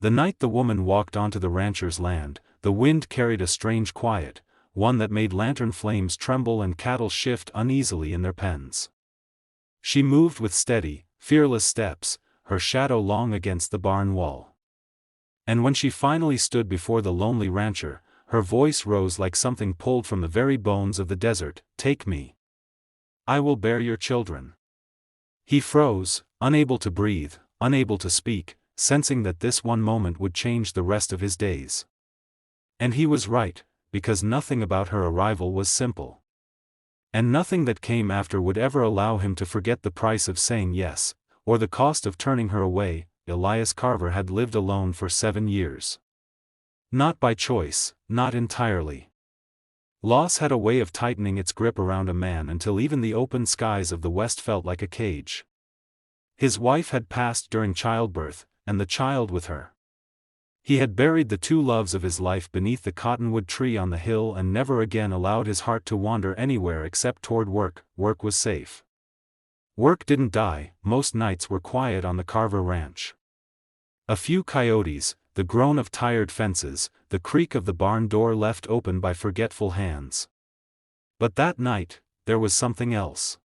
The night the woman walked onto the rancher's land, the wind carried a strange quiet, one that made lantern flames tremble and cattle shift uneasily in their pens. She moved with steady, fearless steps, her shadow long against the barn wall. And when she finally stood before the lonely rancher, her voice rose like something pulled from the very bones of the desert. "Take me. I will bear your children." He froze, unable to breathe, unable to speak, sensing that this one moment would change the rest of his days. And he was right, because nothing about her arrival was simple. And nothing that came after would ever allow him to forget the price of saying yes, or the cost of turning her away. Elias Carver had lived alone for 7 years. Not by choice, not entirely. Loss had a way of tightening its grip around a man until even the open skies of the West felt like a cage. His wife had passed during childbirth, and the child with her. He had buried the two loves of his life beneath the cottonwood tree on the hill and never again allowed his heart to wander anywhere except toward work. Work was safe. Work didn't die. Most nights were quiet on the Carver ranch. A few coyotes, the groan of tired fences, the creak of the barn door left open by forgetful hands. But that night, there was something else.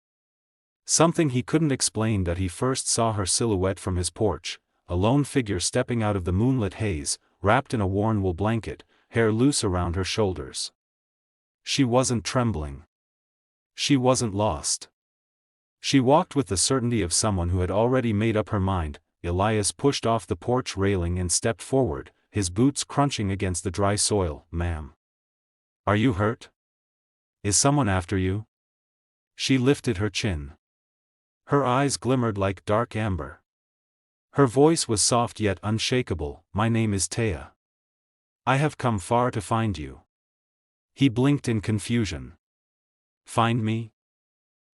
Something he couldn't explain. That he first saw her silhouette from his porch, a lone figure stepping out of the moonlit haze, wrapped in a worn wool blanket, hair loose around her shoulders. She wasn't trembling. She wasn't lost. She walked with the certainty of someone who had already made up her mind. Elias pushed off the porch railing and stepped forward, his boots crunching against the dry soil. "Ma'am. Are you hurt? Is someone after you?" She lifted her chin. Her eyes glimmered like dark amber. Her voice was soft yet unshakable. "My name is Taya. I have come far to find you." He blinked in confusion. "Find me?"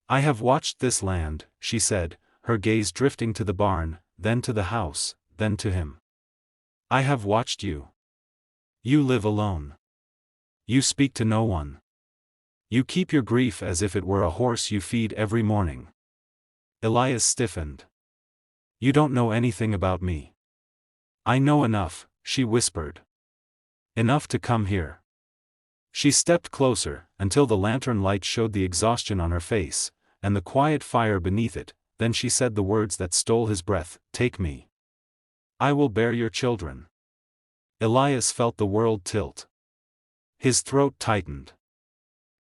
"I have watched this land," she said, her gaze drifting to the barn, then to the house, then to him. "I have watched you. You live alone. You speak to no one. You keep your grief as if it were a horse you feed every morning." Elias stiffened. "You don't know anything about me." "I know enough," she whispered. "Enough to come here." She stepped closer, until the lantern light showed the exhaustion on her face, and the quiet fire beneath it. Then she said the words that stole his breath, "Take me. I will bear your children." Elias felt the world tilt. His throat tightened.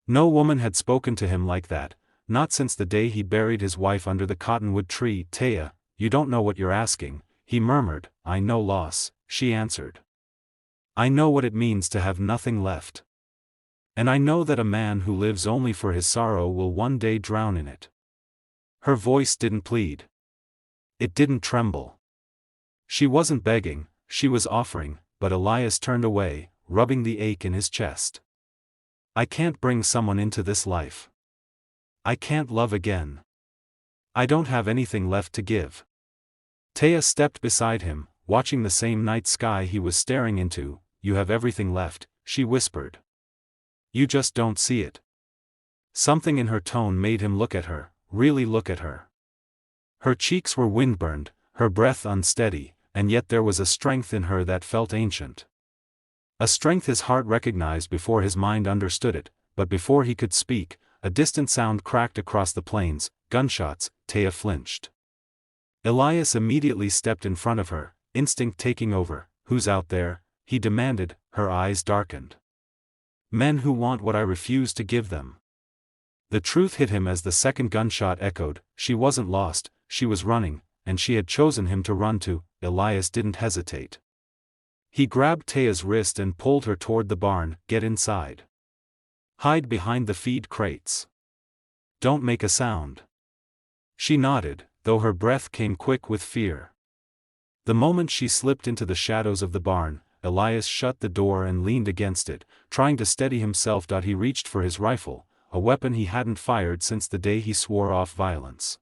No woman had spoken to him like that, not since the day he buried his wife under the cottonwood tree. "Taya, you don't know what you're asking," he murmured. "I know loss," she answered. "I know what it means to have nothing left. And I know that a man who lives only for his sorrow will one day drown in it." Her voice didn't plead. It didn't tremble. She wasn't begging, she was offering, but Elias turned away, rubbing the ache in his chest. "I can't bring someone into this life. I can't love again. I don't have anything left to give." Taya stepped beside him, watching the same night sky he was staring into. "You have everything left," she whispered. "You just don't see it." Something in her tone made him look at her, really look at her. Her cheeks were windburned, her breath unsteady, and yet there was a strength in her that felt ancient. A strength his heart recognized before his mind understood it, but before he could speak, a distant sound cracked across the plains. Gunshots. Taya flinched. Elias immediately stepped in front of her, instinct taking over. "Who's out there?" he demanded, her eyes darkened. "Men who want what I refuse to give them." The truth hit him as the second gunshot echoed. She wasn't lost, she was running, and she had chosen him to run to. Elias didn't hesitate. He grabbed Taya's wrist and pulled her toward the barn. "Get inside. Hide behind the feed crates. Don't make a sound." She nodded, though her breath came quick with fear. The moment she slipped into the shadows of the barn, Elias shut the door and leaned against it, trying to steady himself. He reached for his rifle, a weapon he hadn't fired since the day he swore off violence.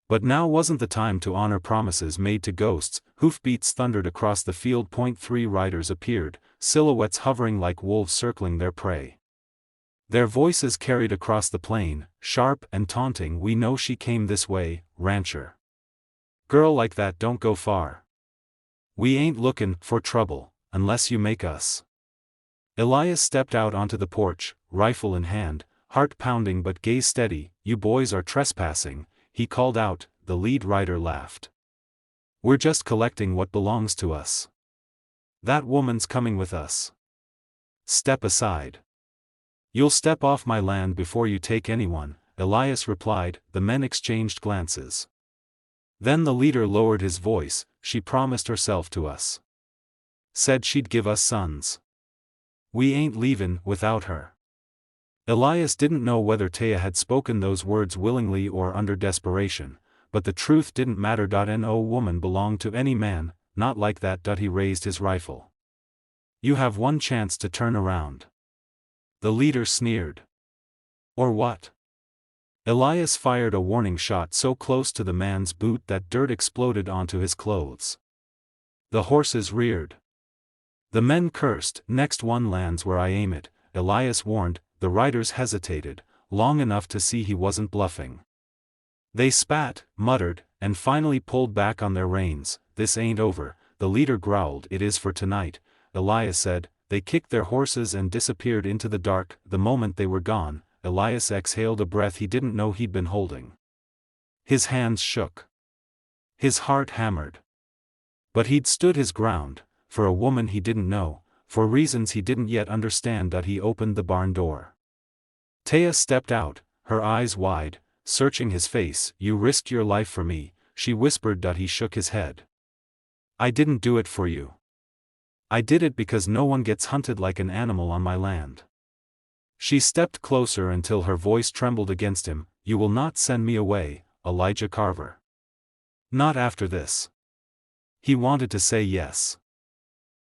But now wasn't the time to honor promises made to ghosts. Hoofbeats thundered across the field. 3 riders appeared, silhouettes hovering like wolves circling their prey. Their voices carried across the plain, sharp and taunting. "We know she came this way, rancher. Girl like that don't go far. We ain't lookin' for trouble, unless you make us. Elias stepped out onto the porch, rifle in hand, heart pounding but gaze steady. You boys are trespassing, he called out. The lead rider laughed. We're just collecting what belongs to us. That woman's coming with us. Step aside. You'll step off my land before you take anyone, Elias replied. The men exchanged glances. Then the leader lowered his voice. She promised herself to us. Said she'd give us sons. We ain't leavin' without her. Elias didn't know whether Taya had spoken those words willingly or under desperation, but the truth didn't matter. No woman belonged to any man, not like that. He raised his rifle. You have one chance to turn around. The leader sneered. Or what? Elias fired a warning shot so close to the man's boot that dirt exploded onto his clothes. The horses reared. The men cursed. Next one lands where I aim it, Elias warned. The riders hesitated, long enough to see he wasn't bluffing. They spat, muttered, and finally pulled back on their reins. This ain't over, the leader growled. It is for tonight, Elias said. They kicked their horses and disappeared into the dark. The moment they were gone, Elias exhaled a breath he didn't know he'd been holding. His hands shook. His heart hammered. But he'd stood his ground, for a woman he didn't know, for reasons he didn't yet understand. He opened the barn door. Taya stepped out, her eyes wide, searching his face. You risked your life for me, she whispered. He shook his head. I didn't do it for you. I did it because no one gets hunted like an animal on my land. She stepped closer until her voice trembled against him. You will not send me away, Elias Carver. Not after this. He wanted to say yes.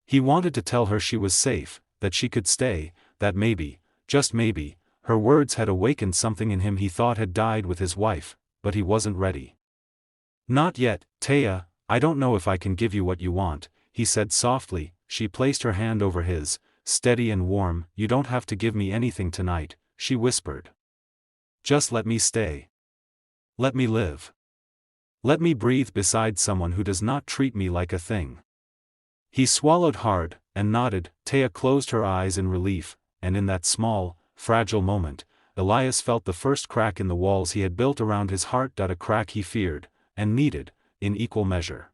He wanted to tell her she was safe, that she could stay, that maybe, just maybe, her words had awakened something in him he thought had died with his wife, but he wasn't ready. Not yet, Taya, I don't know if I can give you what you want, he said softly. She placed her hand over his, steady and warm. You don't have to give me anything tonight, she whispered. Just let me stay. Let me live. Let me breathe beside someone who does not treat me like a thing. He swallowed hard, and nodded. Taya closed her eyes in relief, and in that small, fragile moment, Elias felt the first crack in the walls he had built around his heart. A crack he feared, and needed, in equal measure.